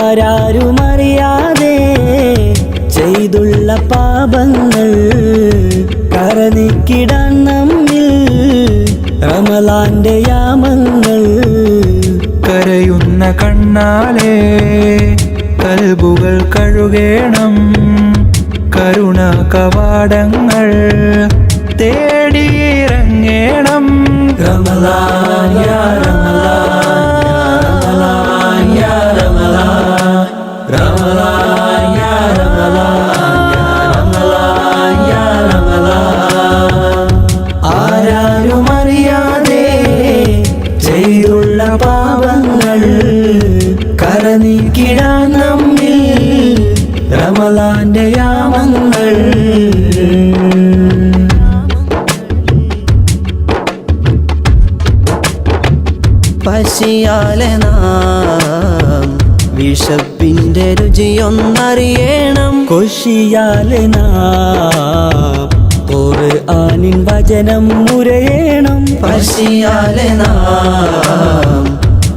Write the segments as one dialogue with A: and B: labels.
A: ആരാരുമറിയാതെ ചെയ്തുള്ള പാപങ്ങൾ കരനീക്കിടാൻ നമ്മിൽ റമളാന്റെ യാമങ്ങൾ.
B: കരയുന്ന കണ്ണാലെ കൽബുകൾ കഴുകേണം, കരുണ കവാടങ്ങൾ തേടിയിറങ്ങേണം.
A: റമളാൻ യാ റമളാൻ യാ റമളാൻ, റമളാൻ യാ റമളാൻ യാ റമളാൻ. ആരാരുമറിയാതെ ചെയ്തുള്ള പാപങ്ങൾ കരനീക്കിടാൻ നമ്മിൽ റമളാന്റെ യാമങ്ങൾ.
C: പശിയാലെ നാം വിശപ്പിന്റെ രുചിയൊന്നറിയണം,
A: കൊശിയാലെ നാം ഖുർആനിൻ വചനം മുരയണം.
C: പശിയാലെ നാം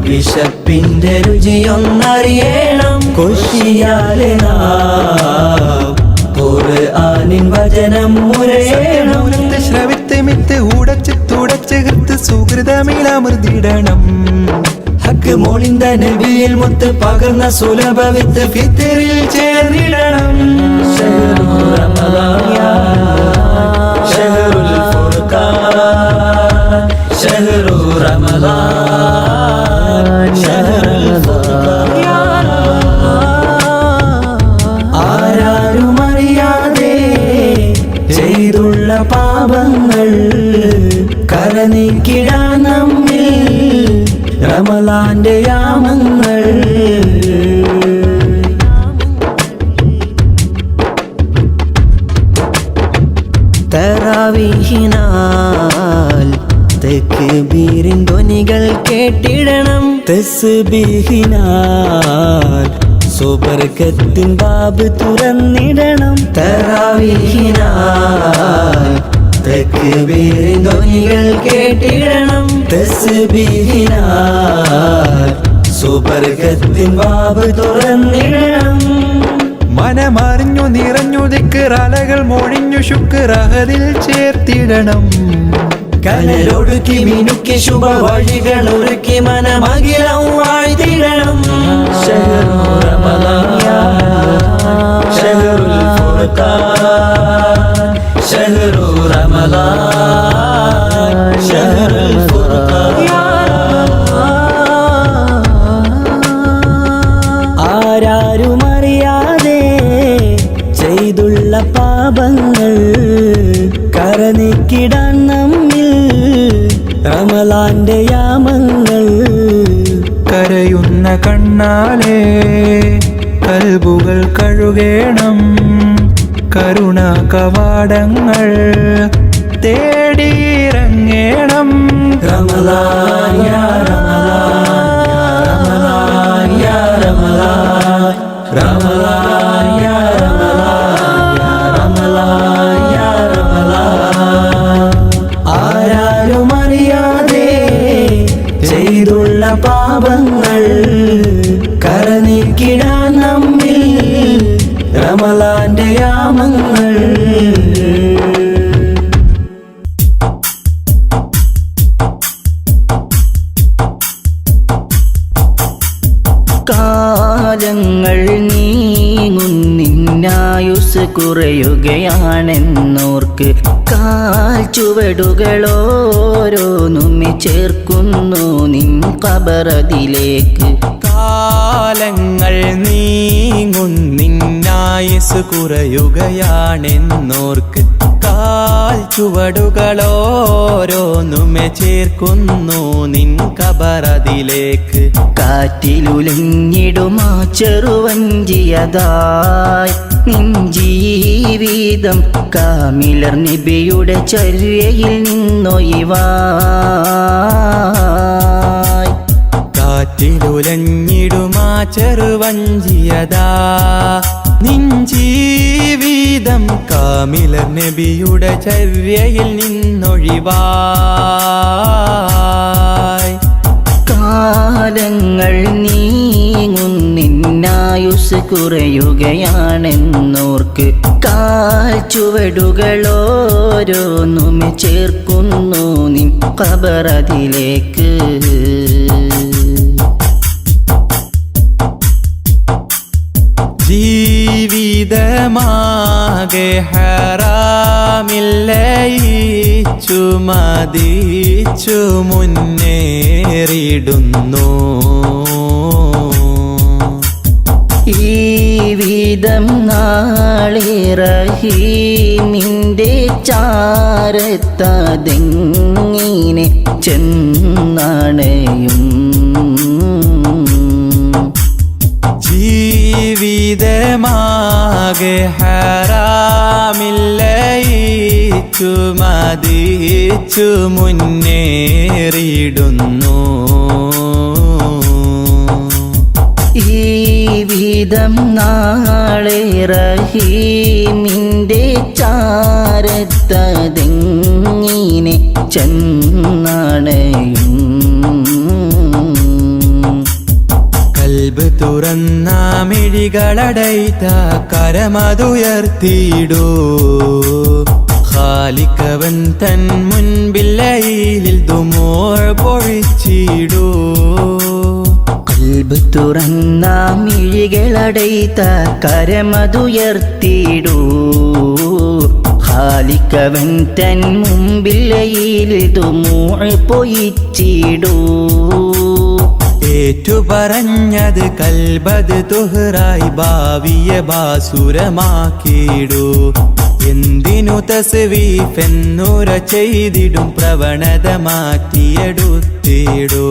C: വിശപ്പിന്റെ രുചിയൊന്നറിയണം,
A: കൊശിയാലെ നാം ഖുർആനിൻ വചനം മുരയണം.
B: ശ്രവിത്ത് മിത്ത് ഉടച്ച് തുടച്ച് കൃത്ത് സുഹൃതമിലമൃതിടണം.
A: ഹക്ക് മോളിന്ത നബിയിൽ മുത്ത് പകർന്ന സുലഭ വിത്ത് ഫിത്റിൽ ചേർന്നിടണം. ശഹ്റു റമളാൻ ശഹ്റുൽ ഫുർഖാൻ, ശഹ്റു റമളാൻ ശഹ്റുൽ ഫുർഖാൻ. ആരാരുമറിയാതെ ചെയ്തുള്ള പാപങ്ങൾ കരനീക്കിടാൻ നമ്മിൽ റമളാന്റെ യാമങ്ങൾ.
C: തറാവീഹിനാൽ തക്ബീറിൻ ധ്വനികൾ കേട്ടിടണം,
A: തസ്ബീഹിനാൽ സുബർക്കത്തിൻ ബാബ് തുറന്നിടണം.
C: തറാവീഹിനാൽ തക്ബീറിൻ ധ്വനികൾ കേട്ടിടണം,
A: തസ്ബീഹിനാൽ സുബർക്കത്തിൻ ബാബ് തുറന്നിടണം.
B: മനമറിഞ്ഞു നിറഞ്ഞു ദിക്റലകൾ മൊഴിഞ്ഞു ശുക്രഹദിൽ ചേർത്തിടണം.
A: കനലൊടുക്കി മിനുക്കി ശുഭ വഴികൾ ഒരുക്കി മനമകിലം വാഴ്ത്തിടണം. ശഹ്റു റമളാൻ ശഹ്റുൽ ഫുർഖാൻ, ശഹ്റു റമളാൻ ശഹ്റുൽ ഫുർഖാൻ. ആരാരുമറിയാതെ ചെയ്തുള്ള പാപങ്ങൾ കരനീക്കിടാൻ നമ്മിൽ റമളാന്റെ യാമങ്ങൾ.
B: കരയുന്ന കണ്ണാലെ കൽബുകൾ കഴുകേണം, കരുണ കവാടങ്ങൾ തേടിയിറങ്ങേണം.
A: റമളാൻ യാ റമളാൻ യാ റമളാൻ, റമളാൻ യാ റമളാൻ യാ റമളാൻ. ആരാരുമറിയാതെ ചെയ്തുള്ള പാപങ്ങൾ കരനീക്കിടാൻ നമ്മിൽ റമളാന്റെ യാമങ്ങൾ.
C: കാലങ്ങൾ നീങ്ങുന്നിന്നായുസ് കുറയുകയാണെന്നോർക്ക് കാൽ ചുവടുകളോരോന്നുമെ ചേർക്കുന്നു നിൻ ഖബറതിലേക്ക്.
D: കാലങ്ങൾ നീങ്ങുന്നിന്നായുസ് കുറയുകയാണെന്നോർക്ക് കാൽ ചുവടുകളോരോന്നുമെ ചേർക്കുന്നു നിൻ ഖബറതിലേക്ക്.
C: കാറ്റിലുലഞ്ഞിടുമാ ചെറുവഞ്ചിയതായി നിൻ ജീവിതം കാമിലർ നബിയുടെ ചര്യയിൽ നിന്നൊഴിവായി.
D: കാറ്റിലുലഞ്ഞിടുമാ ചെറുവഞ്ചിയതാ നിൻ ജീവിതം കാമിലർ നബിയുടെ ചര്യയിൽ നിന്നൊഴിവായി.
C: കാലങ്ങൾ നീങ്ങുന്നിന്നാ കുറയുകയാണെന്നോർക്ക് കാൽ ചുവടുകളോരോന്നും ചേർക്കുന്നു നിൻ ഖബറതിലേക്ക്
D: ജീവിതമാകെ ഹറാമില്ലയിച്ചു മതിച്ചു മുന്നേറിടുന്നു
C: ഈ വിധം നാളെ റഹീമിൻ്റെ ചാരത്തതെങ്ങിനെ ചെന്നണയും
D: ജീവിതമാകെ ഹറാമില്ലയിച്ചു മതിച്ചു മുന്നേറിടുന്നു
C: ഈ വിധം നാളെ റഹീമിൻ്റെ ചാരത്തതെങ്ങിനെ ചെന്നണയും
D: കൽബ് തുറന്ന മിഴികളടൈത്ത കരമതുയർത്തിയിടൂ ഖാലിഖവൻ തൻ മുൻപില്ലയിൽ ദുമൂഅ പൊഴിച്ചിടൂ
C: കൽബ് തുറന്ന മിഴികളടൈത്ത കരമതുയർത്തിടൂ ഖാലിഖവൻ തൻ മുമ്പില്ലയിൽ ദുമൂഅ പൊഴിച്ചിടൂ
D: ഏറ്റുപറഞ്ഞത് കൽബത് തുഹറായി ഭാവിയെ ബാസുരമാക്കിയിടൂ എന്തിനു തസ്വീഫെന്നുര ചെയ്തിടും പ്രവണത മാറ്റിയെടുത്തിടൂ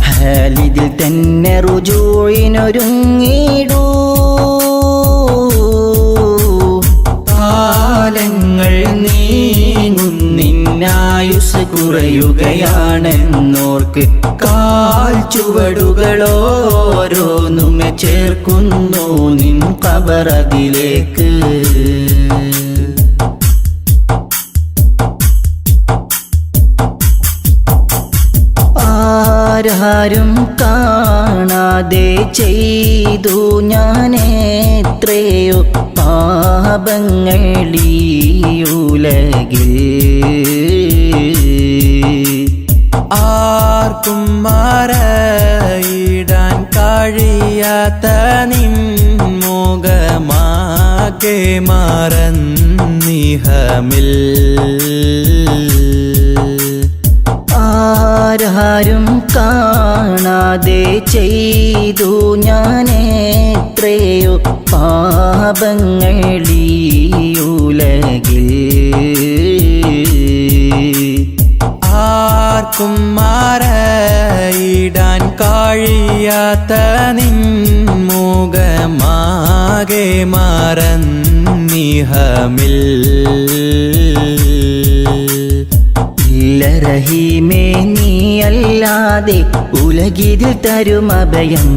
C: ഹാലിദിൽ തന്നെ റുജൂഇനൊരുങ്ങിടൂ കാലങ്ങൾ നീങ്ങുന്നിന്നായുസ് കുറയുകയാണെന്നോർക്ക് കാൽ ചുവടുകളോരോന്നും ചേർക്കുന്നു നിൻ ഖബറതിലേക്ക് ആരാരും കാണാതെ ചെയ്തു ഞാനെത്രയോ പാപങ്ങളീ ഉലകിൽ
D: ആർക്കും മറയിടാൻ കഴിയാത്ത നിൻമുഖമാകെ മറന്നിഹമിൽ
C: ആരാരും കാണാതെ ചെയ്തു ഞാനെത്രയോ പാപങ്ങളീ ഉലകിൽ
D: ആർക്കും മറയിടാൻ കഴിയാത്ത നിൻമുഖമാകെ മറന്നിഹമിൽ
C: ഇല്ല റഹീമേ നീയല്ലാതെ ഉലകിതിൽ തരുമഭയം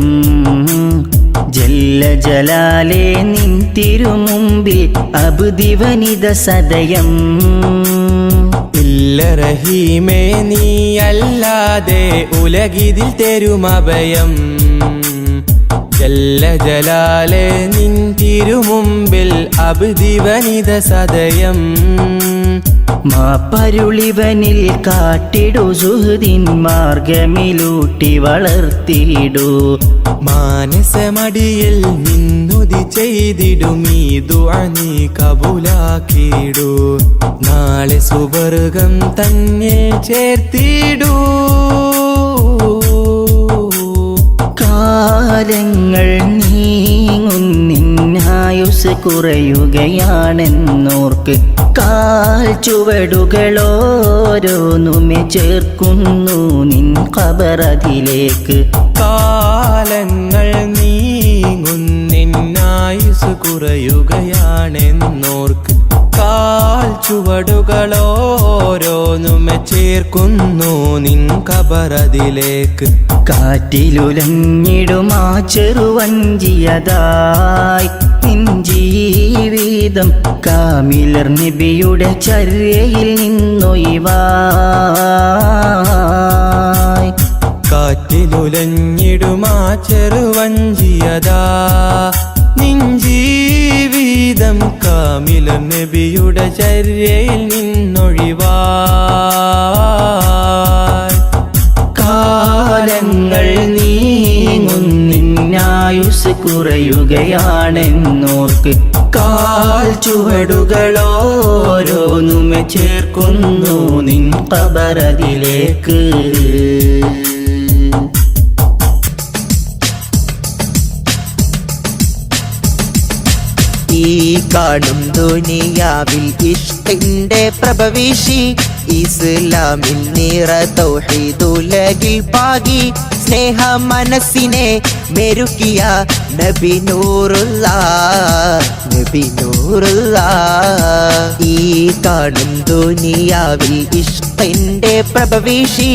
C: ജല്ല ജലാലേ നിൻ തിരുമുമ്പിൽ അബ്ദിവനിത സദയം
D: ഇല്ല റഹീമേ നീയല്ലാതെ ഉലകിതിൽ തരുമഭയം ജല്ല ജലാലേ നിൻ തിരുമുമ്പിൽ അബ്ദിവനിത സദയം
C: മാപ്പരുളിവനിൽ കാട്ടിടു സുഹൃദിൻ മാർഗമിലൂട്ടി വളർത്തിയിടൂ
D: മാനസമടിയിൽ നിന്നുതി ചെയ്തിടുമീ ദുആ നീ കബൂലാക്കിടൂ നാളെ സുവർഗം തന്നെ ചേർത്തിടൂ
C: കാലങ്ങൾ നീങ്ങുന്നിന്നായുസ് കുറയുകയാണെന്നോർക്ക് കാൽ ചുവടുകളോരോന്നുമേ ചേർക്കുന്നു നിൻ ഖബറതിലേക്ക്
D: കാലങ്ങൾ നീങ്ങുന്നിന്നായുസ് കുറയുകയാണെന്നോർക്ക് കാൽ ചുവടുകളോരോന്നുമേ ചേർക്കുന്നു നിൻ ഖബറതിലേക്ക്
C: കാറ്റിലുലഞ്ഞിടുമാ ചെറുവഞ്ചിയതായി നിൻ ജീവിതം കാമിലർ നബിയുടെ ചര്യയിൽ നിന്നൊഴിവായി
D: കാറ്റിലുലഞ്ഞിടുമാ ചെറുവഞ്ചിയതാ ചര്യയിൽ നിന്നൊഴിവായി.
C: കാലങ്ങൾ നീങ്ങുന്നിന്നായുസ് കുറയുകയാണെന്നോർക്ക് കാൽ ചുവടുകളോരോന്നുമെ ചേർക്കുന്നു നിൻ ഖബറതിലേക്ക്. ഈ കാണും ദുനിയാവിൽ ഇഷ്കിന്റെ പ്രഭവിഷി ഇസ്ലാമിൽ നിറ തൗഹീദുലകിൽ പാകി സ്നേഹ മനസ്സിനെ മെരുക്കിയ നബി നൂറുല്ലാഹ് നബി നൂറുല്ലാഹ്. ഈ കാണും ദുനിയാവിൽ ഇഷ്കിന്റെ പ്രഭവിഷി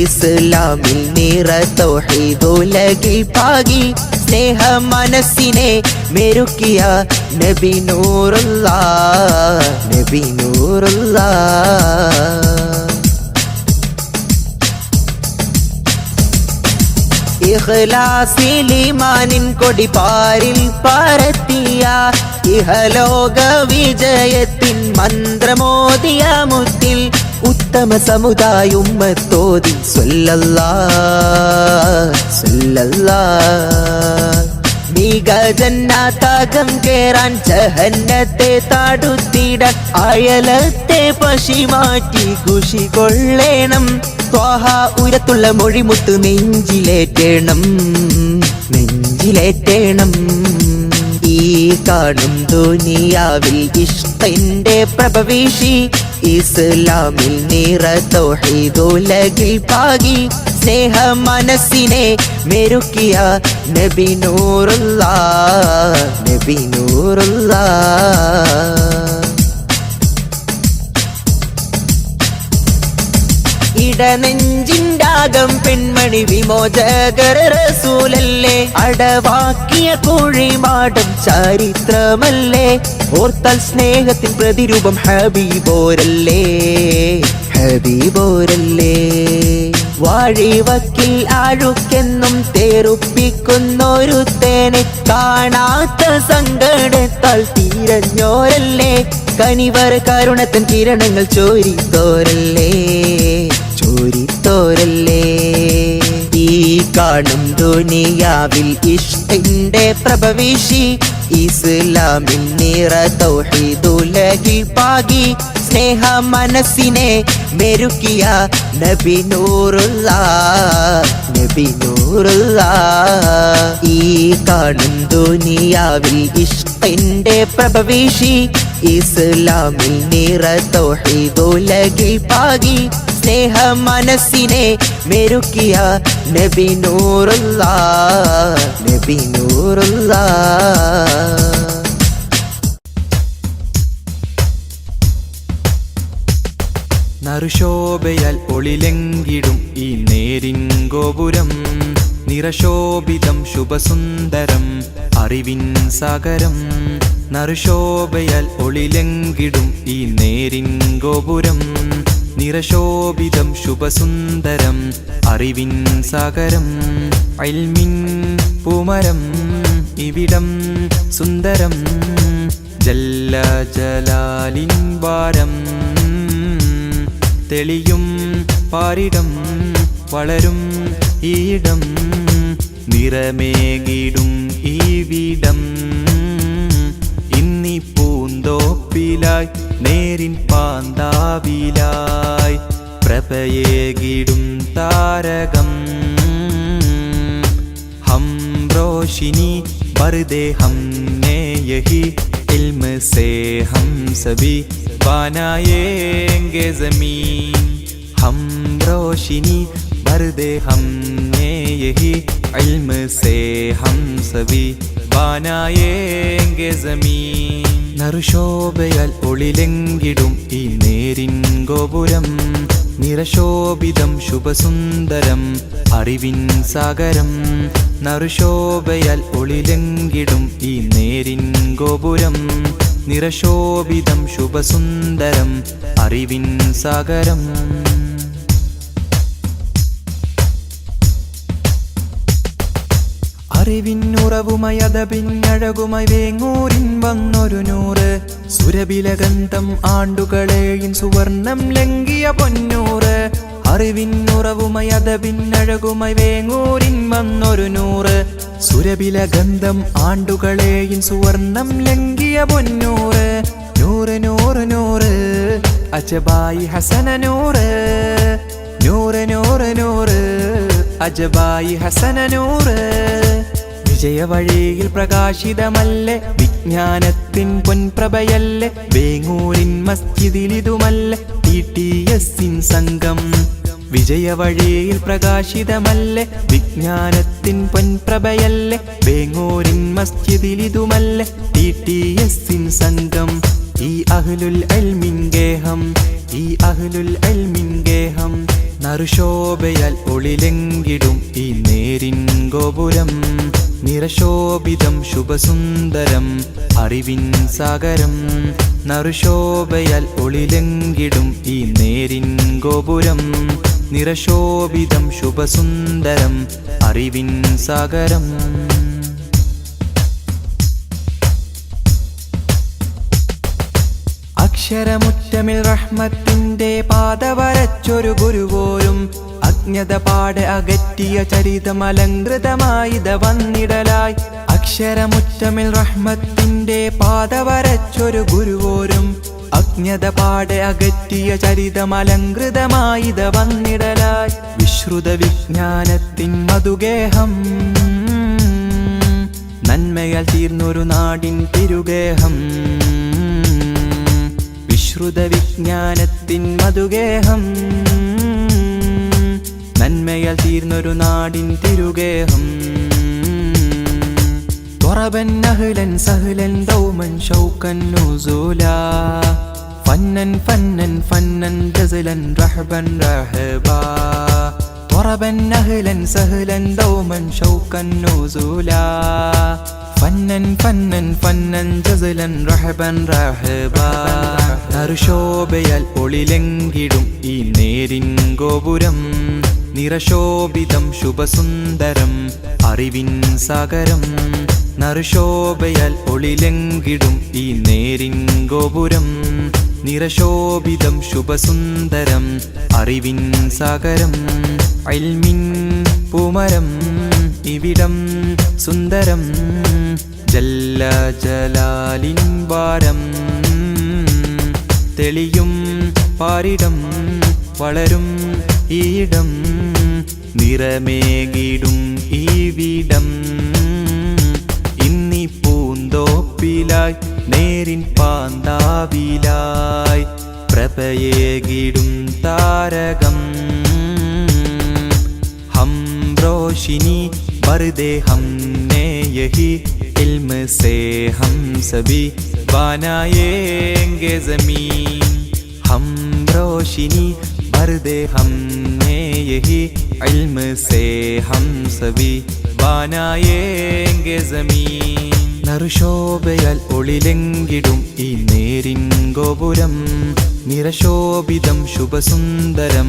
C: ഇസ്ലാമിൽ നിറ തൗഹീദുലകിൽ പാകി സ്നേഹ മനസ്സിനെ മെരുക്കിയ നബി നൂറുല്ലാഹ് നബി നൂറുല്ലാഹ്. ഇഖ്ലാസിൽ ഈമാനിൻ കൊടി പാരിൽ പരത്തിയ ഇഹലോക വിജയത്തിൻ മന്ത്രമോദിയ മുത്തിൽ ഉത്തമ സമുദായ ഉമ്മത്തോതി സ്വല്ലല്ലാഹ് സ്വല്ലല്ലാഹ്. മിക ജന്നാതകം കേറാൻ ജഹന്നത്തെ താടുത്തിടാൻ അയലത്തെ പശി മാറ്റി ഖുഷി കൊള്ളേണം. ത്വാഹ ഉരത്തുള്ള മൊഴിമുത്ത് നെഞ്ചിലേറ്റേണം നെഞ്ചിലേറ്റേണം. ഈ കാണും ദുനിയാവിൽ ഇഷ്കിന്റെ പ്രഭവിഷി ഇസ്ലാമിൽ നിറ തൗഹീദുലകിൽ പാകി സ്നേഹ മനസ്സിനെ മെരുക്കിയ നബി നൂറുല്ലാഹ് നബി നൂറുല്ലാഹ്. ഇടനെഞ്ചിൻ്റാകം പെൺമണി വിമോചകർ റസൂലല്ലേ. അടവാക്കിയ കുഴിമാടം ചരിത്രമല്ലേ. ഓർത്താൽ സ്നേഹത്തിൻ പ്രതിരൂപം ഹബീബോരല്ലേ ഹബീബോരല്ലേ. വാഴിവക്കിൽ ആഴുക്കെന്നും തേറുപ്പിക്കുന്നൊരു തേനെ കാണാത്ത സങ്കടത്താൽ തീരഞ്ഞോരല്ലേ. കനിവർ കരുണത്തൻ കിരണങ്ങൾ ചോരിത്തോരല്ലേ ചോരിത്തോരല്ലേ. ഈ കാണും ദുനിയാവിൽ ഇഷ്കിന്റെ പ്രഭവിഷി ഇസ്ലാമിൽ നിറ തൗഹീദുലകിൽ പാകി സ്നേഹ മനസ്സിനെ മെരുക്കിയ നബി നൂറുല്ലാഹ് നബി നൂറുല്ലാഹ്. ഈ കാണും ദുനിയാവിൽ ഇഷ്കിന്റെ പ്രഭവിഷി ഇസ്ലാമിൽ നിറ തൗഹീദുലകിൽ പാകി സ്നേഹ മനസ്സിനെ മെരുക്കിയ നബി നൂറുല്ലാഹ് നബി നൂറുല്ലാഹ്.
D: നറുശോഭയാൽ ഒളിലെങ്കിടും ഈ നേരിൻ ഗോപുരം നിറശോഭിതം ശുഭസുന്ദരം അറിവിൻ സാഗരം. നറുശോഭയാൽ ഒളിലെങ്കിടും ഈ നേരിൻ ഗോപുരം നിറശോഭിതം ശുഭസുന്ദരം അറിവിൻ സാഗരം. ഇൽമിൻ പൂമരം ഇവിടം സുന്ദരം ജല്ല ജലാലിൻ വാരം. തെളിയും പാരിടം വളരും ഈയിടം നിറമേകിടും ഈവിടം. ഇന്നി പൂന്തോപ്പിലായി നേരിൻ പാന്താവിലായി പ്രഭയേകിടും താരകം. ഹം रोशिनी बरदे हमने यही इल्म से हम सभी बनाएंगे ज़मीन. हम रोशिनी बरदे हमने यही इल्म से हम सभी बनाएंगे ज़मीन. നറുശോഭയാൽ ഒളിലെങ്കിടും ഈ നേരിൻ ഗോപുരം നിറശോഭിതം ശുഭസുന്ദരം അറിവിൻ സാഗരം. നറുശോഭയാൽ ഒളിലെങ്കിടും ഈ നേരിൻ ഗോപുരം നിറശോഭിതം ശുഭസുന്ദരം അറിവിൻ സാഗരം. അറിവിന്നുറവുമായി അതപിന്നഴകുമായി വേങ്ങൂരിൻ വന്നൊരു നൂറ് സുരബിലഗന്ധം ആണ്ടുകളെയും സുവർണം ലംഘിയ പൊന്നൂറ് അറിവിന്നുറവുമായി അതപിന്നഴകുമായി വേങ്ങൂരിൻ വന്നൊരു നൂറ് സുരബിലഗന്ധം ആണ്ടുകളെയും സുവർണം ലംഘിയ പൊന്നൂറ് നൂറ് നൂറ് നൂറ് അജബായി ഹസന നൂറ് നൂറ് നൂറ് നൂറ് അജബായി ഹസന നൂറ് വിജയവഴിയിൽ പ്രകാശിതമല്ലേ വിജ്ഞാനത്തിൻ പൊൻപ്രഭയല്ലേ വേങ്ങൂരിൻ മസ്ജിദിലിതുമല്ലേ TTS സംഘം വിജയവഴിയിൽ പ്രകാശിതമല്ലേ വിജ്ഞാനത്തിൻ പൊൻപ്രഭയല്ലേ വേങ്ങൂരിൻ മസ്ജിദിലിതുമല്ലേ TTS സംഘം ഈ അഹ്ലുൽ ഇൽമിൻ ഗേഹം ഈ അഹ്ലുൽ ഇൽമിൻ ഗേഹം നറുശോഭയാൽ ഒളിലെങ്കിടും ഈ നേരിൻ ഗോപുരം നിറശോഭിതം ശുഭസുന്ദരം അറിവിൻ സാഗരം നറുശോഭയാൽ ഒളിലെങ്കിടും ഈ നേരിൻ ഗോപുരം നിറശോഭിതം ശുഭസുന്ദരം അറിവിൻ സാഗരം അക്ഷരമുറ്റമിൽ റഹ്മത്തിന്റെ പാത വരച്ചൊരു ഗുരുവോരും അജ്ഞത പാടെ അകറ്റിയ ചരിതമലങ്കൃതമായിത വന്നിടലായി അക്ഷരമുറ്റമിൽ റഹ്മത്തിന്റെ പാത വരച്ചൊരു ഗുരുവോരും അജ്ഞത പാടെ അകറ്റിയ ചരിതമലങ്കൃതമായിത വന്നിടലായി വിശ്രുത വിജ്ഞാനത്തിൻ മധുഗേഹം നന്മയാൽ തീർന്നൊരു നാടിൻ തിരുഗേഹം വിശ്രുത വിജ്ഞാനത്തിൻ മധുഗേഹം നന്മയാൽ തീർന്നൊരു നാടിൻ തിരുഗേഹം ത്വറബൻ അഹ്ലൻ സഹ്ലൻ ദൗമൻ ഷൗകൻ നുസൂലാ ഫന്നൻ ഫന്നൻ ഫന്നൻ ജസലൻ റഹബൻ റഹബാ ത്വറബൻ അഹ്ലൻ സഹ്ലൻ ദൗമൻ ഷൗകൻ നുസൂലാ ഫന്നൻ ഫന്നൻ ഫന്നൻ ജസലൻ റഹബൻ റഹബാ നറുശോഭയാൽ ഒളിലെങ്കിടും ഈ നേരിൻ ഗോപുരം നിറശോഭിതം ശുഭസുന്ദരം അറിവിൻ സാഗരം നറുശോഭയാൽ ഒളിലെങ്കിടും ഈ നേരിൻ ഗോപുരം നിറശോഭിതം ശുഭസുന്ദരം അറിവിൻ സാഗരം ഇൽമിൻ പൂമരം ഇവിടം സുന്ദരം ജല്ല ജലാലിൻ വാരം തെളിയും പാരിടം വളരും ഈയിടം നിറമേകിടും ഈ വീടം ഇന്നി പൂന്തോപ്പിലായി നേരിൻ പാന്താവിലായി പ്രഭയേകിടും താരകം हम रोशनी पर्दे हमने यही इल्म से हम सभी बनाएंगे ज़मीन हम रोशनी पर्दे हमने यही इल्म से हम सभी बनाएंगे ज़मीन നറുശോഭയാൽ ഒളിലെങ്കിടും ഈ നേരിൻ ഗോപുരം നിറശോഭിതം ശുഭസുന്ദരം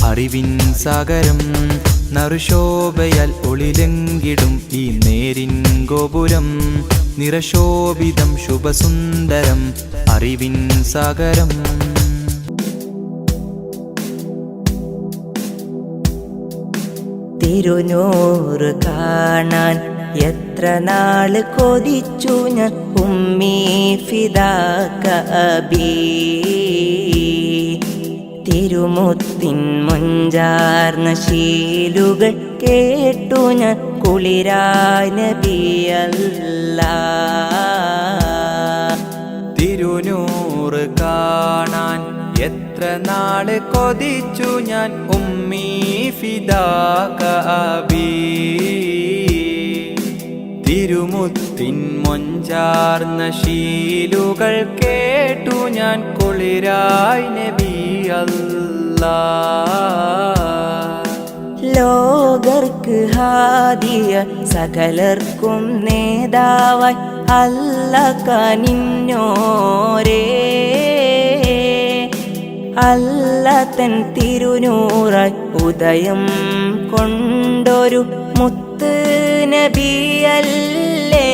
D: അറിവിൻ സാഗരം നറുശോഭയാൽ ഒളിലെങ്കിടും ഈ നേരിൻ ഗോപുരം നിറശോഭിതം ശുഭസുന്ദരം അറിവിൻ സാഗരം
E: തിരുനൂറ് കാണാൻ എത്ര നാള് കൊതിച്ചു ഞാൻ ഉമ്മീ ഫിദാക അബീ തിരുമുത്തിൻ മുഞ്ചാർന്ന ശീലുകൾ കേട്ടു ഞാൻ കുളിരായ നബിയല്ലാ
D: തിരുനൂറ് കാണാൻ എത്ര നാള് കൊതിച്ചു ഞാൻ ഉമ്മീ ഫിദാക അബീ തിരുമുത്തിൻ മൊഞ്ചാർന്ന ശീലുകൾ കേട്ടു ഞാൻ കുളിരായി നബി അല്ലാ
E: ലോകർക്ക് ഹാദിയ സകലർക്കും നേതാവായി അല്ല കനിഞ്ഞോരേ അല്ല തൻ തിരുനൂറായി ഉദയം കൊണ്ടൊരു മുത്ത് നബിയല്ലേ.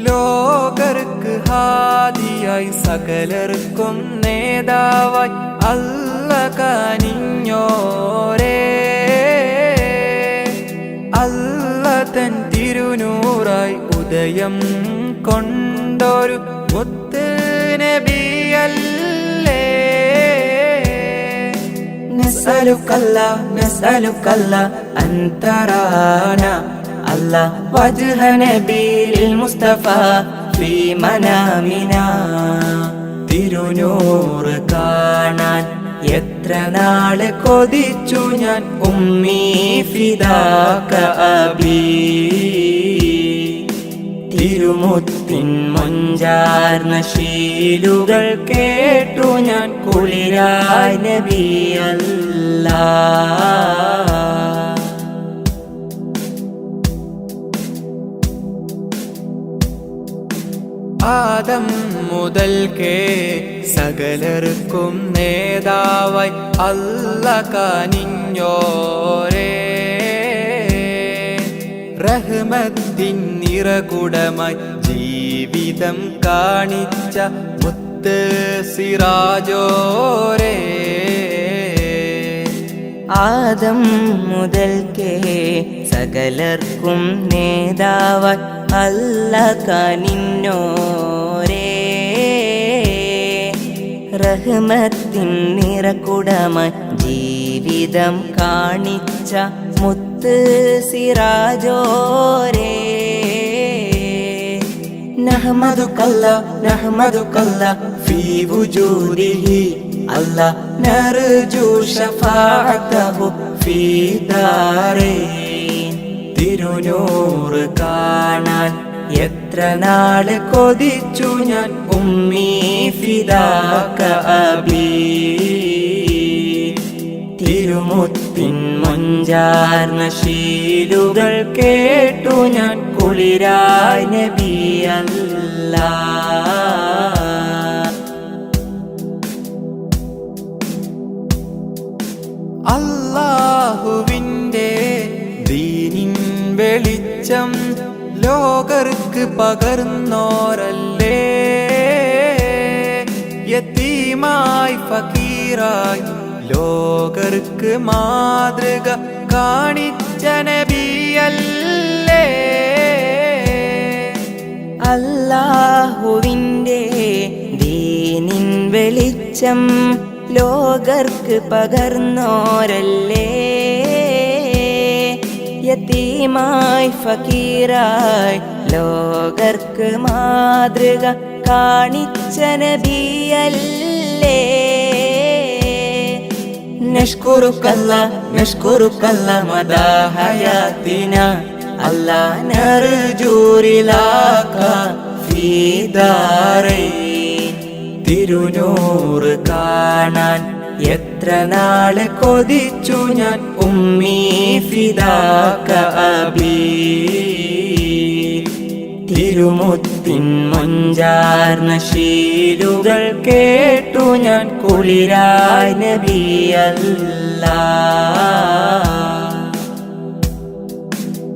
D: ലോകർക്ക് ഹാദിയായി സകലർക്കും നേതാവായി അല്ല കനിഞ്ഞോരേ. അല്ല തൻ തിരുനൂറായി ഉദയം കൊണ്ടൊരു മുത്ത് നബിയല്ലേ.
E: നസ്അലുക്കല്ലാ അൻ തറാനാ അല്ലാ വജ്ഹ നബിയിൽ മുസ്തഫ ഫീ മനാമിനാ.
D: തിരുനൂറ് കാണാൻ എത്ര നാള് കൊതിച്ചു ഞാൻ ഉമ്മീ ഫിദാക അബീ. തിരുമുത്തിൻ മൊഞ്ചാർന്ന ശീലുകൾ കേട്ടു ഞാൻ കുളിരായി നബിയല്ലാ. ആദം മുതൽക്കേ സകലർക്കും നേതാവായി അല്ല കനിഞ്ഞോരേ. റഹ്മത്തിൻ നിറകുടമായി ജീവിതം കാണിച്ച മുത്ത് സിറാജോരേ.
E: ആദം മുതൽക്കേ സകലർക്കും നേതാവായി അല്ല കനിഞ്ഞോരേ. റഹ്മത്തിൻ നിറകുടമായി ജീവിതം കാണിച്ച മുത്ത് സിറാജോരേ. നഹ്മദുക്കല്ലാ ഫീ വുജൂദിഹി അല്ലാ നർജു ശഫാഅതഹു ഫീ ദാരൈൻ.
D: തിരുനൂറ് കാണാൻ എത്ര നാള് കൊതിച്ചു ഞാൻ ഉമ്മീ ഫിദാക അബീ. തിരുമുത്തിൻ മൊഞ്ചാർന്ന ശീലുകൾ കേട്ടു ഞാൻ കുളിരായി നബിയല്ലാ. അല്ലാഹുവിൻ്റെ ദീനിൻ വെളിച്ചം ലോകർക്ക് പകർന്നോരല്ലേ. യതീമായി ഫക്കീറായി ലോകർക്ക് മാതൃക കാണിച്ച നബിയല്ലേ.
E: അല്ലാഹുവിൻ്റെ ദീനിൻ വെളിച്ചം ലോകർക്ക് പകർന്നോരല്ലേ. യതീമായി ഫക്കീറായി ലോകർക്ക് മാതൃക കാണിച്ച നബിയല്ലേ. നഷ്കുറുക്കല്ലാ മദാ ഹയാത്തിനാ അല്ലാ നർജു റിലാക ഫീ ദാരൈൻ.
D: തിരുനൂറ് കാണാൻ എത്ര നാള് കൊതിച്ചു ഞാൻ ഉമ്മീ ഫിദാക അബീ. തിരുമുത്തിൻ മൊഞ്ചാർന്ന ശീലുകൾ കേട്ടു ഞാൻ കുളിരായി നബിയല്ലാ.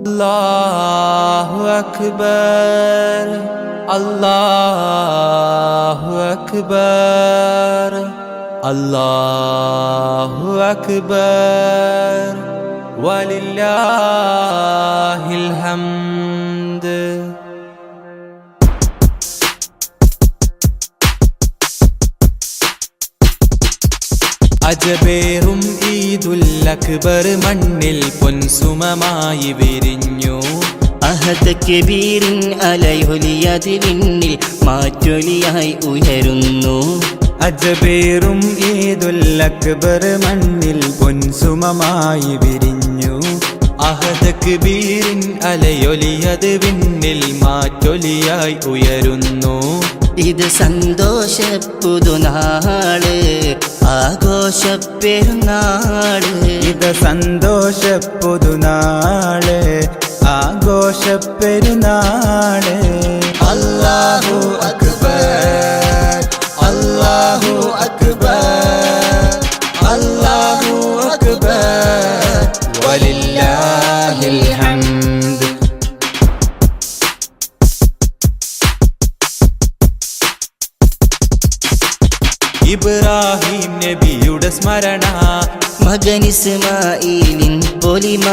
D: അല്ലാഹു അക്ബർ അല്ലാഹു അക്ബർ അല്ലാഹു അക്ബർ വലില്ലാഹിൽ ഹംദ്. അജബേറും ഈദുൽ അക്ബർ മണ്ണിൽ പൊൻസുമമായി വിരിഞ്ഞു.
F: അഹദ് കബീറിൻ അലയൊലിയത് വിണ്ണിൽ മാറ്റൊലിയായി ഉയരുന്നു.
B: അജബേറും ഈദുൽ അക്ബർ മണ്ണിൽ പൊൻസുമമായി വിരിഞ്ഞു.
D: അഹദ് കബീറിൻ അലയൊലിയത് വിണ്ണിൽ മാറ്റൊലിയായി ഉയരുന്നു.
F: ഇത് സന്തോഷപ്പുതുനാള് ആഘോഷപ്പെരുന്നാള്.
B: ഇത് സന്തോഷപ്പുതുനാള് ആഘോഷപ്പെരുന്നാള്.
F: അല്ലാഹു അക്ബർ അല്ലാഹു അക്ബർ അല്ലാഹു അക്ബർ വലില്ലാഹിൽ
D: സ്മരണ
F: മകൻ ഇസ്മായിലിൻ പൊലിമ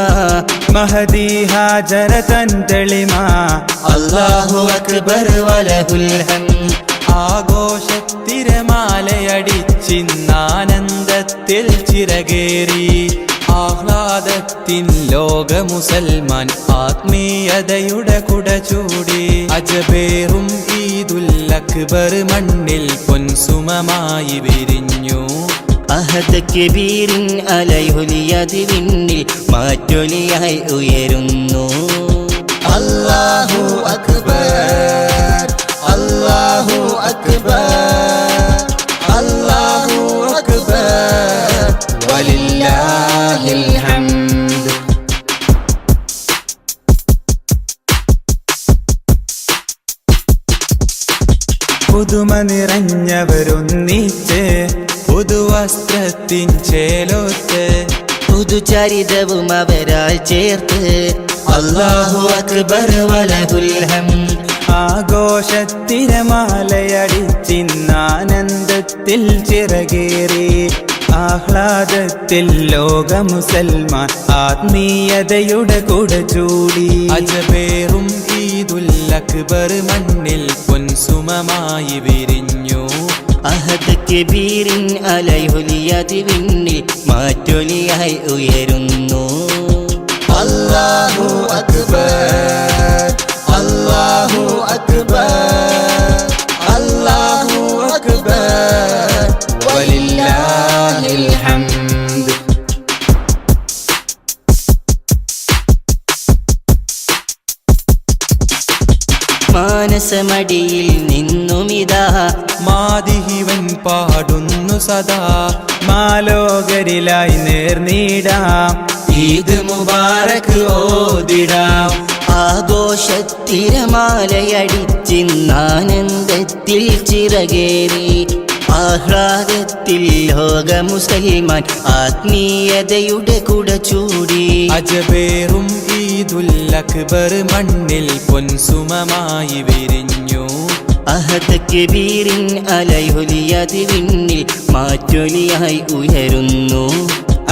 B: മഹദി ഹാജര തൻ തെളിമ
F: അല്ലാഹു അക്ബർ വലഹുൽ ഹംദ്
D: ആഘോഷത്തിരമാലയടിച്ചിന്നാനന്ദത്തിൽ ചിറകേറി ആഹ്ലാദത്തിൻ ലോക മുസൽമാൻ ആത്മീയതയുടെ കുട ചൂടി അജബേറും ഈദുൽ അക്ബർ മണ്ണിൽ പൊൻസുമമായി വിരിഞ്ഞു
F: അഹദ് കബീറിൻ അലയൊലിയത് വിണ്ണിൽ മാറ്റൊലിയായി ഉയരുന്നു അല്ലാഹു അക്ബർ അല്ലാഹു അക്ബർ അല്ലാഹു അക്ബർ വലില്ലാഹിൽ ഹംദ്
B: പുതുമ നിറഞ്ഞവരൊന്നിച്ച്
D: പുതുവസ്ത്രത്തിൻ ചേലോത്ത്
F: പുതുചരിതവും അവരാൽ ചേർത്ത് അല്ലാഹു അക്ബർ വലഹുൽ ഹംദ്
B: ആഘോഷത്തിരമാലയടിച്ചിന്നാനന്ദത്തിൽ ചിറകേറി ആഹ്ലാദത്തിൽ ലോക മുസൽമാൻ ആത്മീയതയുടെ കുട ചൂടി
D: അജബേറും ഈദുൽ അക്ബർ മണ്ണിൽ പൊൻസുമമായി വിരിഞ്ഞു
F: അഹദ് കബീറിൻ അലയൊലിയത് വിണ്ണിൽ മാറ്റൊലിയായി ഉയരുന്നു അല്ലാഹു അക്ബർ അല്ലാഹു അക്ബർ അല്ലാഹു അക്ബർ വലില്ലാഹിൽ ഹംദ് മാനസമടിയിൽ നിന്നുമിതാ
D: മാതിഹിവൻ പാടുന്നു സദാ
B: മാലോകരിലായി നേർനീടാം
F: ഈദ് മുബാറക് ഓതിടാം ആഘോഷത്തിരമാലയടിച്ചിന്നാനന്ദത്തിൽ ചിറകേറി ആഹ്ലാദത്തിൽ ലോക മുസൽമാൻ ആത്മീയതയുടെ കുട ചൂടി
D: അജബേറും ഈദുൽ അക്ബർ മണ്ണിൽ പൊൻസുമമായി വിരിഞ്ഞു
F: അഹദ് കബീറിൻ അലയൊലിയത് വിണ്ണിൽ മാറ്റൊലിയായി ഉയരുന്നു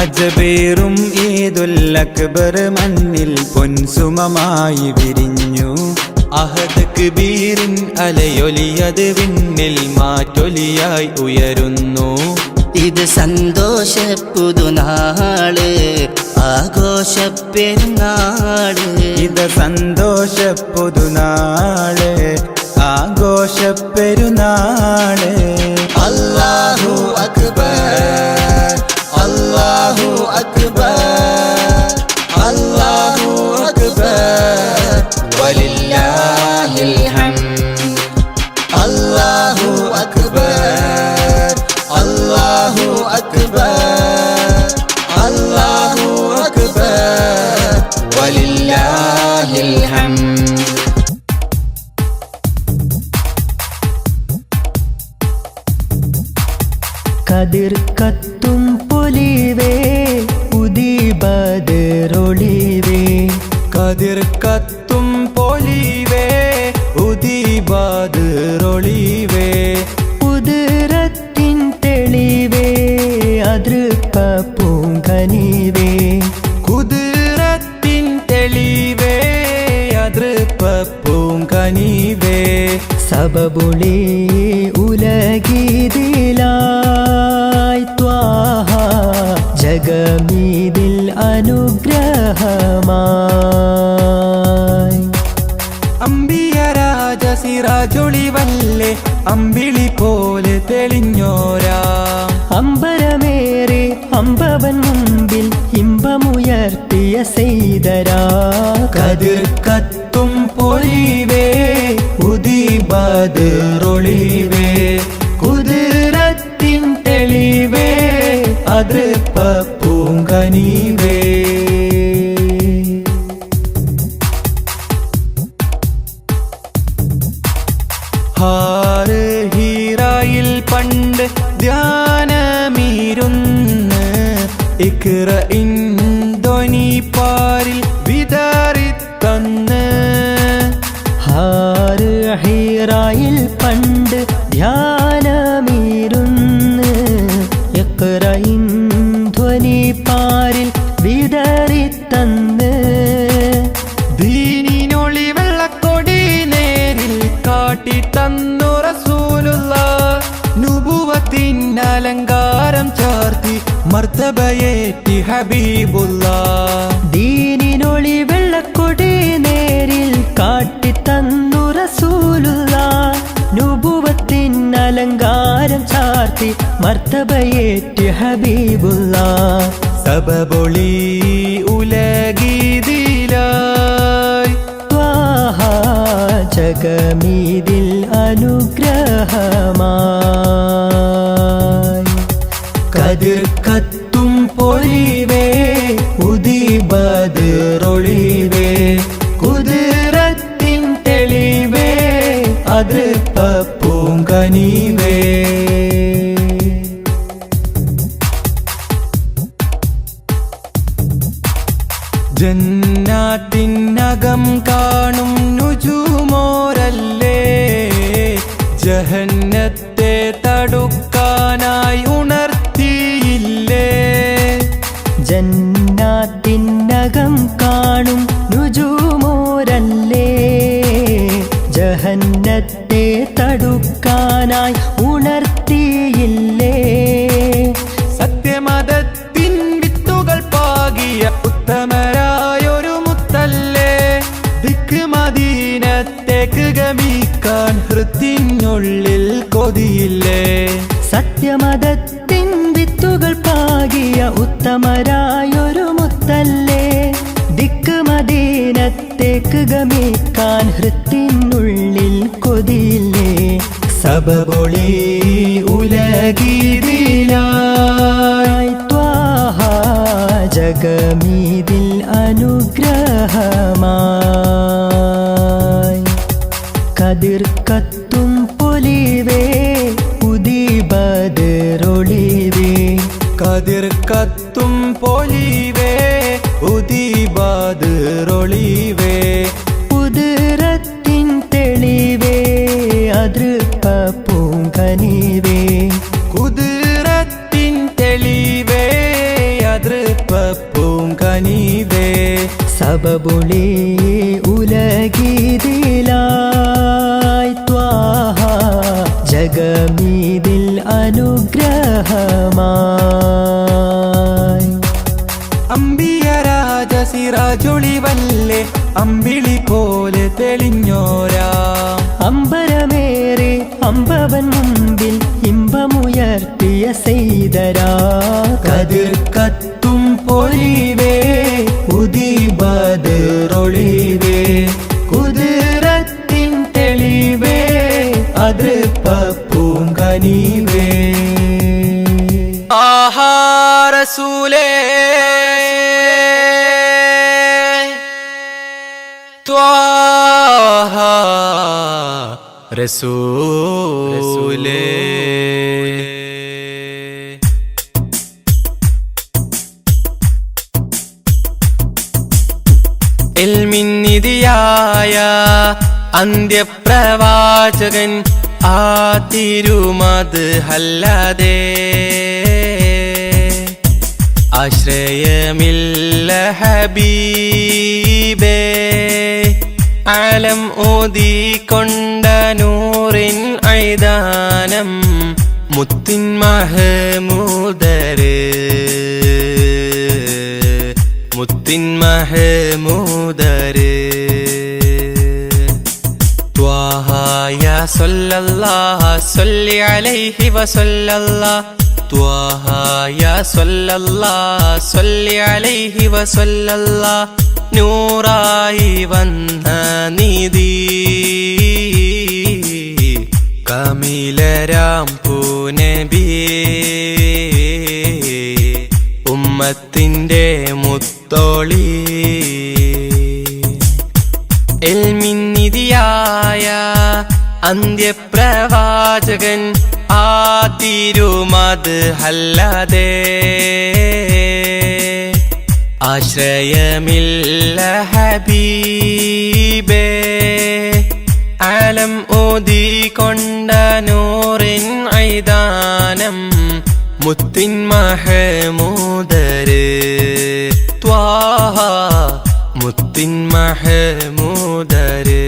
B: അജബേറും ഈദുൽ അക്ബർ മണ്ണിൽ പൊൻസുമമായി വിരിഞ്ഞു
D: അഹദ് കബീറിൻ അലയൊലിയത് വിണ്ണിൽ മാറ്റൊലിയായി ഉയരുന്നു
F: ഇത് സന്തോഷ പുതുനാള് ആഘോഷ പെരുന്നാള്
B: ഇത് സന്തോഷ പുതുനാള് ആഘോഷ പെരുന്നാള്
F: അല്ലാഹു അക്ബർ അല്ലാഹു അക്ബർ അല്ലാഹു അക്ബർ വലില്ലാഹിൽ ഹംദ് അല്ലാഹു അക്ബർ അല്ലാഹു അക്ബർ അല്ലാഹു അക്ബർ വലില്ലാഹിൽ ഹംദ്
A: കതിർ കത്തും പൊലിവേ ഉദിബദറൊളിവേ
D: കതിർ കത്തും പൊലിവേ ഉദിബദറൊളിവേ
A: കുതിരത്തിൻ തെളിവേ അതൃപ്പ പൂങ്കനിവേ
D: കുതിരത്തിൻ തെളിവേ അതൃപ്പ പൂങ്കനിവേ
A: സബബുളി ഉലഗീതിലായി ത്വാഹ ജഗമീതിൽ അനുഗ്രഹമായി
D: അമ്പിയ രാജ സിറാജൊളിവല്ലേ അമ്പിളി പോലെ തെളിഞ്ഞോരാ
A: അമ്പരമേറെ അമ്പവൻ മുമ്പിൽ ഇമ്പമുയർത്തിയ സെയ്തരാ
D: കതിർ കത്തും പൊലിവേ ഉദിബദറൊളിവേ കുതിരത്തിൻ തെളിവേ അതൃപ്പ പൂങ്കനിവേ ഹാറ് ഹീറായിൽ പണ്ട് ധ്യാനമീരുന്ന് ഇക്ര ഇൻധ്വനി പാരിൽ വിതറിത്തന്ന്
A: ഹാറ് ഹീറായിൽ പണ്ട് ധ്യാനമീരുന്ന് ഇഖ്റഇൻ പാരിൽ വിതറിത്തന്ന്
D: ദീനിനൊളി വെള്ളക്കൊടി നേരിൽ കാട്ടി തന്നു റസൂലുള്ളാഹ് നുബുവത്തിൻ അലങ്കാരം ചാർത്തി മർത്തബയേറ്റി ഹബീബുള്ളാഹ്
A: ദീനിനൊളി വെള്ളക്കൊടി നേരിൽ കാട്ടിത്തന്നു റസൂലുള്ളാഹ് നുബുവത്തിൻ അലങ്കാരം ചാർത്തി മർത്തബയേറ്റി ഹബീബുള്ളാഹ്
D: സബബൊളി ഉലഗീതിലായി
A: ത്വാഹ ജഗമീതിൽ അനുഗ്രഹമായി
D: കതിർ കത്തും പൊലിവേ ഉദിബദ്റൊളിവേ കുതിരത്തിൻ തെളിവേ അതൃപ്പൂങ്കനിവേ ജന്നാത്തിനകം കാണും നുജുമോരല്ലേ ജഹന്നത്തെ തടുക്കാനായി ഉണർത്തിയില്ലേ
A: ജന്നാത്തിനകം കാണും നുജുമോരല്ലേ ജഹന്നത്തെ തടുക്കാനായി ഉണർത്തിയില്ലേ
D: സത്യമതത്തിൻ വിത്തുകൾ പാകിയ ഉത്തമരായൊരു മുത്തല്ലേ ദിക്ക് മദീനത്തേക്ക് ഗമിക്കാൻ ഹൃത്തിനുള്ളിൽ കൊതിയില്ലേ
A: സത്യമതത്തിൻ വിത്തുകൾ പാകിയ ഉത്തമരായൊരു മുത്തല്ലേ ദിക്ക് മദീനത്തേക്ക് ഗമിക്കാൻ ഹൃത്തിനുള്ളിൽ കൊതിയില്ലേ
D: സബബൊളി ഉലഗീതിലായി
A: ത്വാഹ ജഗമീതിൽ അനുഗ്രഹമായി കതിർ കത്തും പൊലിവേ ഉദിബദ്റൊളിവേ
D: കതിർ കത്തും പൊലിവേ ഉദിബദ്റൊളിവേ
A: കുതിരത്തിൻ തെളിവേ അതൃപ്പൂങ്കനിവേ
D: കുതിരത്തിൻ തെളിവേ അതൃപ്പൂങ്കനിവേ
A: സബബുളി ഉലഗീതിലായി ത്വാഹ ജഗമീതിൽ അനുഗ്രഹമായി
D: അമ്പിയരാജ സിറാജൊളിവല്ലേ അമ്പിളി പോലെ തെളിഞ്ഞോരാ
A: അമ്പരമേറെ അമ്പവൻ മുമ്പിൽ ഇമ്പമുയർത്തിയ സെയ്തരാ
D: കതിർ കത്തും പൊലിവേ ഉദിബദ്റൊളിവേ കുതിരത്തിൻ തെളിവേ അതൃപ്പൂങ്കനിവേ ആഹാ റസൂലേ ത്വാഹ റസൂലേ ഇൽമിന്നിധിയായ അന്ത്യപ്രവാചകൻ ആ തിരുമത് ഹല്ലദേ ആശ്രയമില്ല ഹബീബേ ആലം ഓതിക്കൊണ്ട നൂറിൻ ഐദാനം മുത്തിൻ മഹമൂദര് മുത്തിൻ മഹമൂദര് ത്വാഹ യാ സല്ലല്ലാഹു സല്ലി അലൈഹി വസല്ലല്ലാഹു ത്വാഹ യാ സല്ലല്ലാഹു സല്ലി അലൈഹി വസല്ലല്ലാഹു നൂറായി വന്ന നിധി കമിലരാം പൂനബിയേ ഉമ്മത്തിൻ്റെ മുത്തോളി ഇൽമിന്നിധിയായ അന്ത്യപ്രവാചകൻ ആ തിരുമത് ഹല്ലദേ ആശ്രയമില്ല ഹബീബേ ആലം ഓതിക്കൊണ്ട നൂറിൻ ഐദാനം മുത്തിൻ മഹമൂദര് മുത്തിൻ മഹമൂദര്.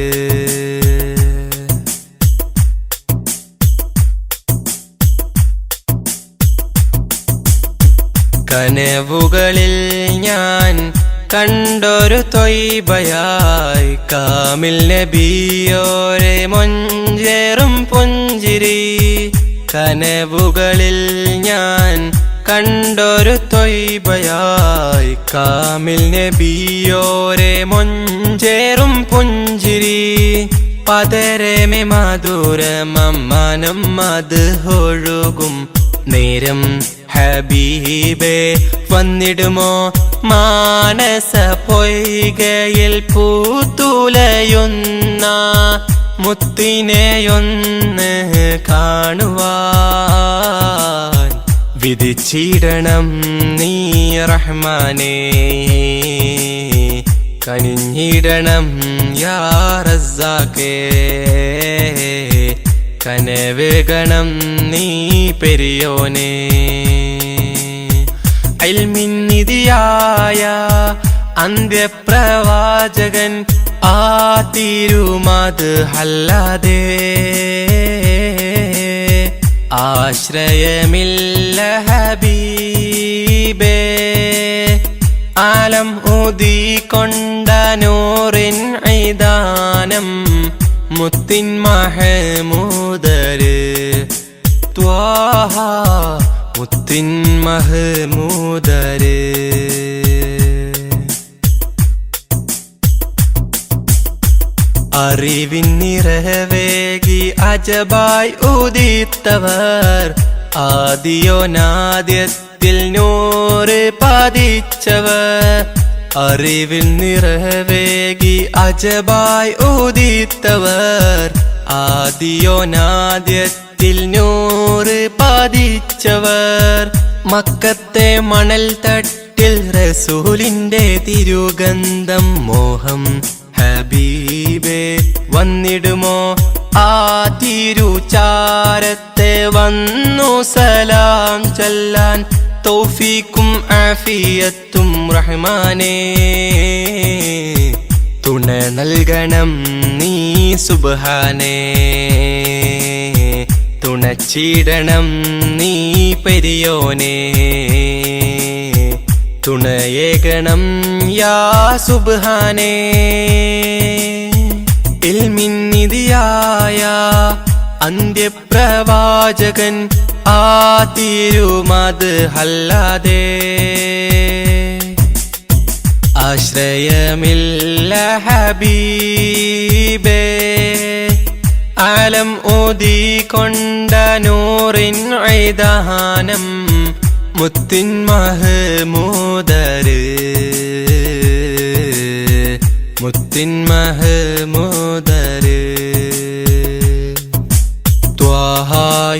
D: കനവുകളിൽ ഞാൻ കണ്ടൊരു തൊയ്ബയായി കാമിൽ നബിയോരെ മൊഞ്ചേറും പുഞ്ചിരി. കനവുകളിൽ ഞാൻ കണ്ടൊരു തൊയ്ബയായി കാമിൽ നബിയോരെ മൊഞ്ചേറും പുഞ്ചിരി. പതരമേ മധുരമമ്മാനം അത് ഒഴുകും നേരം ഹബീബേ വന്നിടുമോ മാനസ പൊയ്കയിൽ പൂത്തുലയുന്ന മുത്തിനെയൊന്ന് കാണുവാൻ വിധിച്ചിടണം നീ റഹ്മാനേ. കനിഞ്ഞിടണം യാ റസ്സാഖേ. കനവേകണം നീ പെരിയോനേ. ഇൽമിൻ നിധിയായ അന്ത്യപ്രവാചകൻ ആ തിരുമത് അല്ലാതെ ആശ്രയമില്ല ഹബീബേ. ആലം ഊതിക്കൊണ്ട നൂറിൻ ഐദാനം മുത്തിൻ മഹമൂദര്. ത്വാഹ മുത്തിൻ മഹമൂദര്. അറിവിൻ നിറവേകി അജബായി ഉദിത്തവർ ആദിയോനാദ്യത്തിൽ നൂറ് പതിച്ചവർ. അറിവിൽ നിറവേകി അജബായി ഉദിത്തവർ ആദിയോനാദ്യത്തിൽ നൂറ് പതിച്ചവർ. മക്കത്തെ മണൽ തട്ടിൽ റസൂലിന്റെ തിരുഗന്ധം മോഹം ഹബീബേ വന്നിടുമോ ആ തിരുചാരത്തെ വന്നു സലാം ചൊല്ലാൻ തൗഫീക്കും ആഫിയത്തും റഹ്മാനേ. തുണ നൽകണം നീ സുബ്ഹാനേ. തുണച്ചിടണം നീ പെരിയോനേ. തുണയേകണം യാ സുബ്ഹാനേ. ഇൽമിൻ നിധിയായ അന്ത്യപ്രവാചകൻ ആ തിരുമത് അല്ലാതെ ആശ്രയമില്ല ഹബീബേ. ആലം ഊതിക്കൊണ്ട നൂറിൻ ഐദാനം മുത്തിൻ മഹമൂദര്. മുത്തിൻ മഹമൂദര്. ത്വാഹ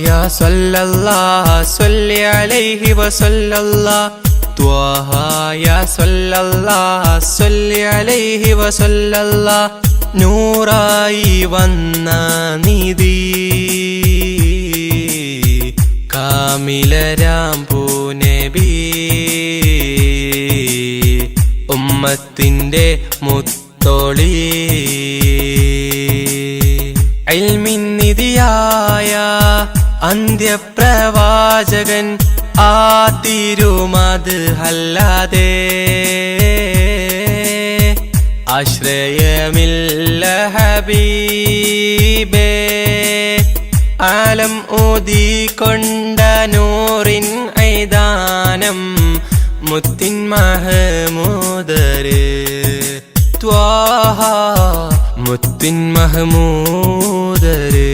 D: യാ സല്ലല്ലാഹു സ്വല്ലി അലൈഹി വസല്ലല്ലാഹു. ത്വാഹ യാ സല്ലല്ലാഹു സ്വല്ലി അലൈഹി വസല്ലല്ലാഹു. നൂറായി വന്ന നിധി കാമിലരാം പൂനബി. ഉമ്മത്തിന്റെ മുത്തോളി. ഇൽമിൻ നിധിയായ അന്ത്യപ്രവാചകൻ ആ തിരുമത് അല്ലാതെ ആശ്രയമില്ല ഹബീബേ. ആലം ഊതിക്കൊണ്ട നൂറിൻ ഐദാനം മുത്തിൻ മഹമൂദര്. ത്വാഹ മുത്തിൻ മഹമൂദര്.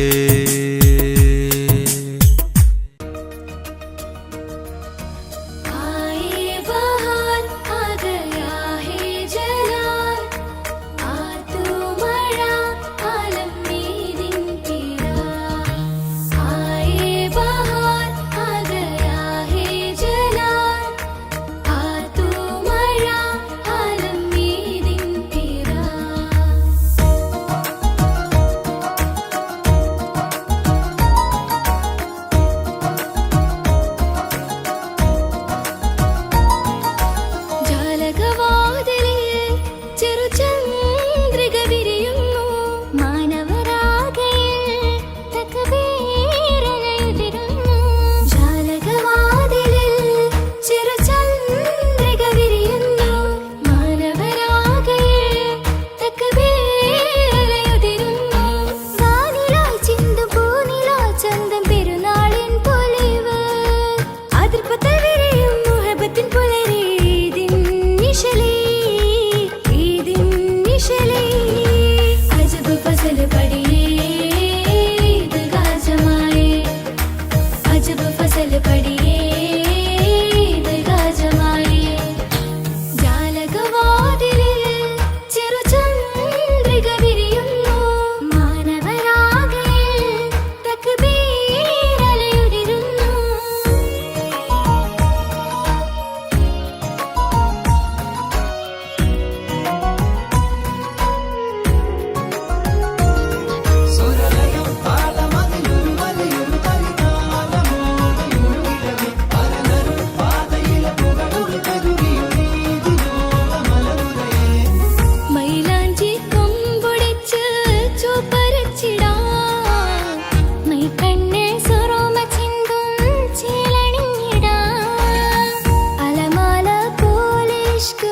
G: ഇഷ്ക്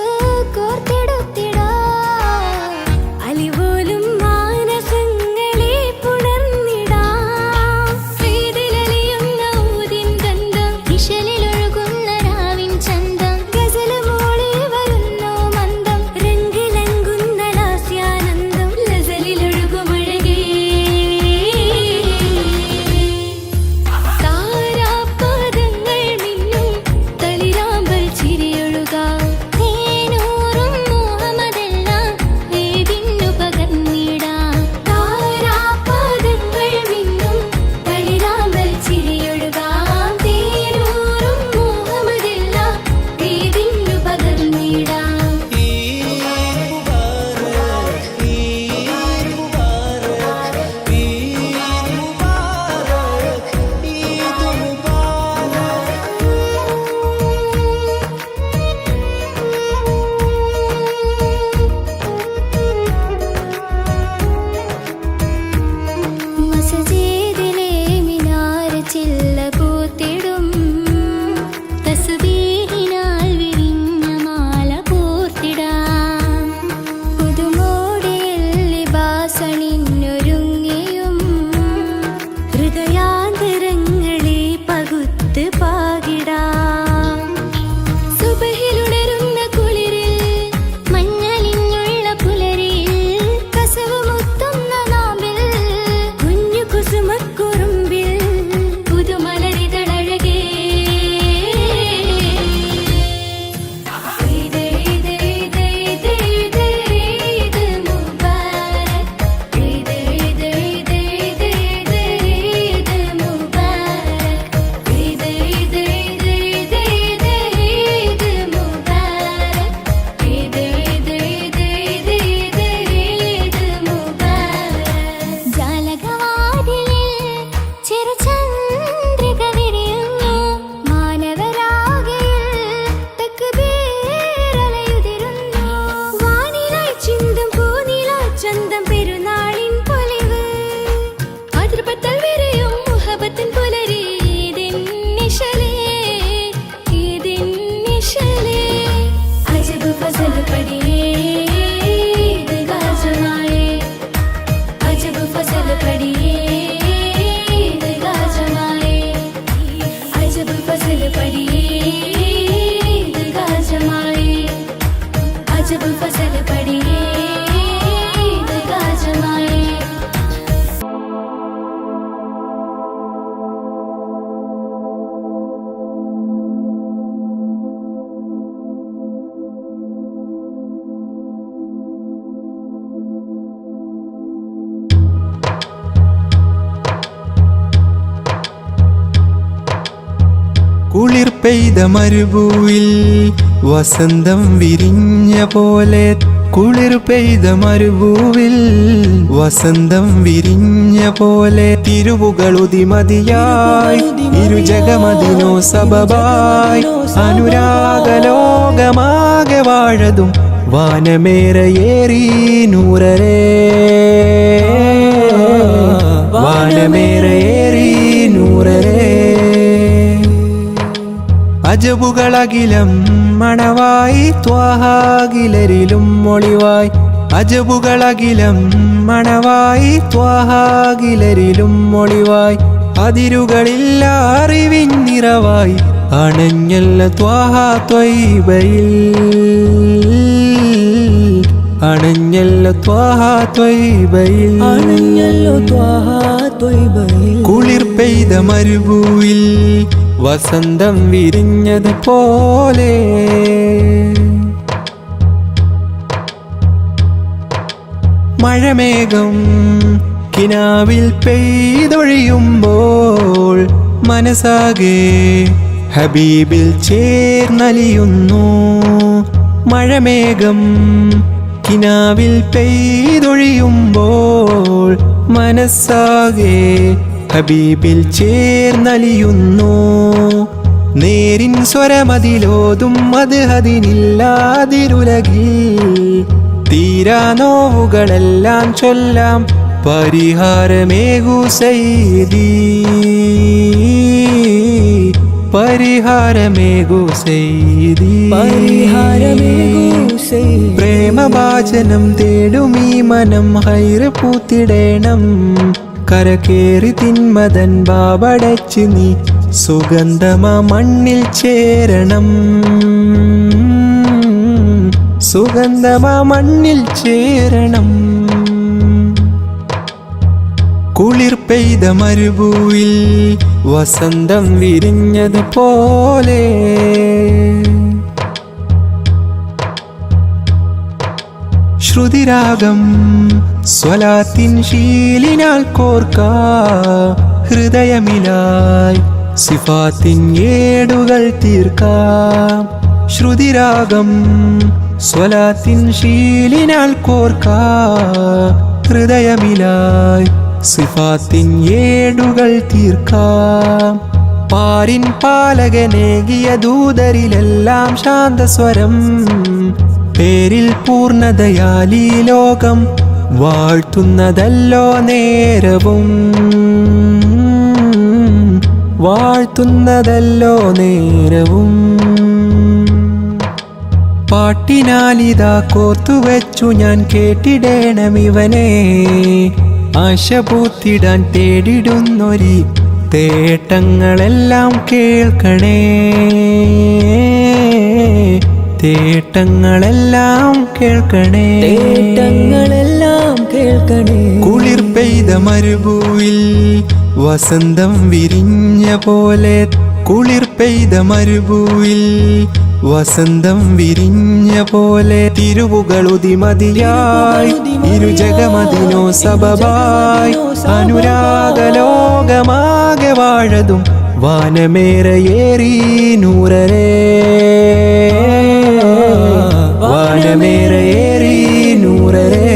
G: കോർത്തെടുത്തിടാ അലിപോലും മാനസങ്ങളെ പുണർന്നിടാ ശ്രീതിലലിയുന്ന ഊതിൻ ഗന്ധം ഇശലിലൊഴുകുന്ന രാവിൻ ചന്തം ഗസൽ മൂളി വരുന്നു മന്ദം രംഗിലങ്കുന്ന ലാസ്യാനന്ദം ലസലിലൊഴുകുമഴകേ താരാപദങ്ങൾ മിന്നും തളിരാമ്പൽ ചിരിയൊഴുകാം തേനൂറും മോഹമതെല്ലാം ഏതിന്നു പകർന്നിടാം താരാപദങ്ങൾ മിന്നും തളിരാമ്പൽ ചിരിയൊഴുകാം തേനൂറും മോഹമതെല്ലാം ഏതിന്നു പകർന്നിടാം മസ്ജിദിലെ മിനാർ ചില്ല പൂത്തിടും തസ്ബീഹിനാൽ വിരിഞ്ഞ മാല പൂർത്തിടാം പുതുമോടിയിൽ ലിബാസണിഞ്ഞൊരുങ്ങിയും ഹൃദയാന്തരങ്ങളെ പകുത്ത് പാകിടാം സുബഹിലുണരുന്ന കുളിരിൽ മഞ്ഞലിഞ്ഞുള്ള പുലരിയിൽ കസവ് മുത്തുന്ന നാമ്പിൽ കുഞ്ഞു കുസുമക്കുറുമ്പിൽ പുതുമലരിതളഴകേ ഈദ് ഈദ് ഈദ് ഈദ് ഈദ് ഈദ് മുബാരക് ഈദ് ഈദ് ഈദ് ഈദ് ഈദ് ഈദ് മുബാരക് ഈദ് ഈദ് ഈദ് ഈദ് ഈദ് ഈദ് മുബാരക് ഈദ് ഈദ് ഈദ് ഈദ് ഈദ് ഈദ് മുബാരക് ജാലകവാതിലിൽ ചെറുചന്ദ്രിക വിരിയുന്നു മാനവരാകയിൽ തക്ബീറലയുതിരുന്നു വാനിലായി ചിന്തും പൂനിലാ ചന്തം പെരുന്നാളിൻ പൊലിവ് അതിർപ്പത്തൽ വിരയും മുഹബത്തിൻ പുലരി ഈദിൻ നിശലേ ഈദിൻ നിശലേ അജബ് ഫസൽ പടിയേ ഈദ് ഗാജമായേ അജബ് ഫസൽ പടിയേ ഈദ് ഗാജമായേ അജബ് ഫസൽ പടിയേ ഈദ് ഗാജമായേ അജബ് ഫസൽ പടിയേ ഈദ് ഗാജമായേ
B: കുളിർ പെയ്ത മരുഭൂവിൽ വസന്തം വിരിഞ്ഞ പോലെ കുളിർ പെയ്ത മരുഭൂവിൽ വസന്തം വിരിഞ്ഞ പോലെ തിരുവുകളുതിമതിയായി ഇരുജഗമതിനോ സബബായി അനുരാഗലോകമാകെ വാഴതും വാനമേറയേറി നൂറരേ വാനമേറയേറി നൂറരേ അജബുകളകിലം മണവായി ത്വാഹാകിലരിലും ഒളിവായി അജബുകളകിലം മണവായി ത്വാഹാകിലരിലും ഒളിവായി അതിരുകളില്ല അറിവിൻ നിറവായി അണഞ്ഞല്ല ത്വാഹ ത്വയ്ബയിൽ അണഞ്ഞല്ല ത്വാഹ ത്വയ്ബയിൽ കുളിർ പെയ്ത മരുഭൂവിൽ വസന്തം വിരിഞ്ഞത് പോലെ മഴമേഘം കിനാവിൽ പെയ്തൊഴിയുമ്പോൾ മനസ്സാകെ ഹബീബിൽ ചേർന്നലിയുന്നു മഴമേഘം കിനാവിൽ പെയ്തൊഴിയുമ്പോൾ മനസ്സാകെ ഹബീബിൽ ചേർന്നലിയുന്നു നേരിൻ സ്വരമതിലോതും അത് അതിനില്ലാതിരുലകിൽ തീരാ നോവുകളെല്ലാം ചൊല്ലാം പരിഹാരമേകു സയ്യിദീ പരിഹാരമേകു സെയ്തി പ്രേമഭാജനം തേടുമീ മനം ഹൈറ് പൂത്തിടേണം കരകേറി തിന്മതൻ ബാബടച്ച് നീ സുഗന്ധമാ മണ്ണിൽ ചേരണം സുഗന്ധമാ മണ്ണിൽ ചേരണം കുളിർ പെയ്ത മരുഭൂയിൽ വസന്തം വിരിഞ്ഞതുപോലെ ശ്രുതിരാഗം സ്വലാത്തിൻ ശീലിനാൽ കോർക്ക ഹൃദയമിലായി സിഫാത്തിൻ ഏടുകൾ തീർക്കാം ശ്രുതിരാഗം സ്വലാത്തിൻ ശീലിനാൽ കോർക്ക ഹൃദയമിലായി സിഫാത്തിൻ ഏടുകൾ തീർക്കാം പാരിൻ പാലകനേകിയ ദൂതരിലെല്ലാം ശാന്തസ്വരം പേരിൽ പൂർണ്ണതയാലീ ലോകം വാഴ്ത്തുന്നതല്ലോ നേരവും വാഴ്ത്തുന്നതല്ലോ നേരവും പാട്ടിനാലിതാ കോർത്തുവെച്ചു ഞാൻ കേട്ടിടേണമിവനെ ആശ പൂത്തിടാൻ തേടിടുന്നൊരി തേട്ടങ്ങളെല്ലാം കേൾക്കണേ തേട്ടങ്ങളെല്ലാം കേൾക്കണേ കുളിർ പെയ്ത മരുഭൂയിൽ വസന്തം വിരിഞ്ഞ പോലെ കുളിർ പെയ്ത മരുഭൂയിൽ വസന്തം വിരിഞ്ഞ പോലെ തിരുവുകളുതിമതിയായി ഇരുജഗമതിനോ സബബായി അനുരാഗലോകമാകെ വാഴതും വാനമേറയേറി നൂറരേ വാനമേറയേറി നൂറരേ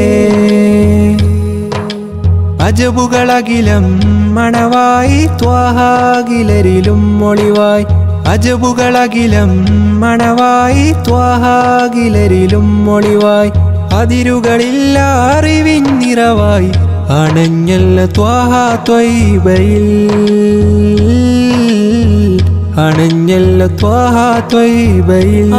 B: അജബുകളകിലം മണവായി ത്വാഹാകിലരിലും മൊളിവായി അജബുകളകിലം മണവായി ത്വാഹാകിലരിലും മൊളിവായി അതിരുകളില്ല അറിവിൻ നിറവായി അണഞ്ഞല്ല ത്വാഹാ ത്വയ്ബയിൽ അണഞ്ഞല്ല ത്വാഹാ ത്വയ്ബയിൽ